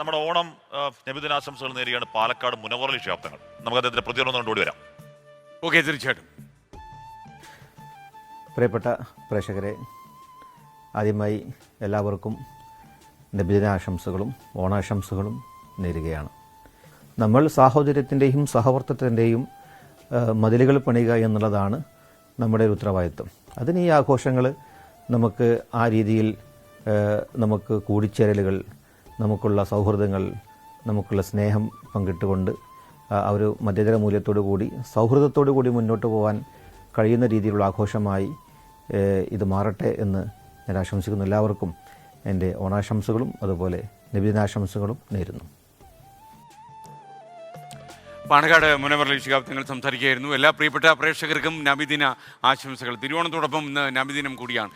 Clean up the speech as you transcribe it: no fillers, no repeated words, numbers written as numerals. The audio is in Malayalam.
നമ്മുടെ ഓണം നബിദിനാശംസകൾ നേരിയാണ് പാലക്കാട് മുനവറലി ശാബ്ദങ്ങൾ. നമുക്ക് അദ്ദേഹത്തിന്റെ പ്രതികരണം കണ്ടുകൂടി വരാം. ഓക്കെ, തീർച്ചയായിട്ടും. പ്രിയപ്പെട്ട പ്രേക്ഷകരെ, ആദ്യമായി എല്ലാവർക്കും നബിദിനാശംസകളും ഓണാശംസകളും നേരുകയാണ്. നമ്മൾ സാഹോദര്യത്തിൻ്റെയും സഹവർത്തത്തിൻ്റെയും മതിലുകൾ പണിയുക എന്നുള്ളതാണ് നമ്മുടെ ഒരു ഉത്തരവാദിത്വം. അതിന് ഈ ആഘോഷങ്ങൾ നമുക്ക് ആ രീതിയിൽ നമുക്ക് കൂടിച്ചേരലുകൾ, നമുക്കുള്ള സൗഹൃദങ്ങൾ, നമുക്കുള്ള സ്നേഹം പങ്കിട്ടുകൊണ്ട് ആ ഒരു മധ്യതര മൂല്യത്തോടു കൂടി സൗഹൃദത്തോടു കൂടി മുന്നോട്ട് പോകാൻ കഴിയുന്ന രീതിയിലുള്ള ആഘോഷമായി ഇത് മാറട്ടെ എന്ന് ഞാൻ ആശംസിക്കുന്നു. എല്ലാവർക്കും എൻ്റെ ഓണാശംസകളും അതുപോലെ നബിദിനാശംസകളും നേരുന്നു. പാണക്കാട് മുനവറലി ശിഹാബ് തങ്ങൾ സംസാരിക്കുകയായിരുന്നു. എല്ലാ പ്രിയപ്പെട്ട പ്രേക്ഷകർക്കും നബിദിന ആശംസകൾ. തിരുവോണത്തോടൊപ്പം ഇന്ന് നബിദിനം കൂടിയാണ്.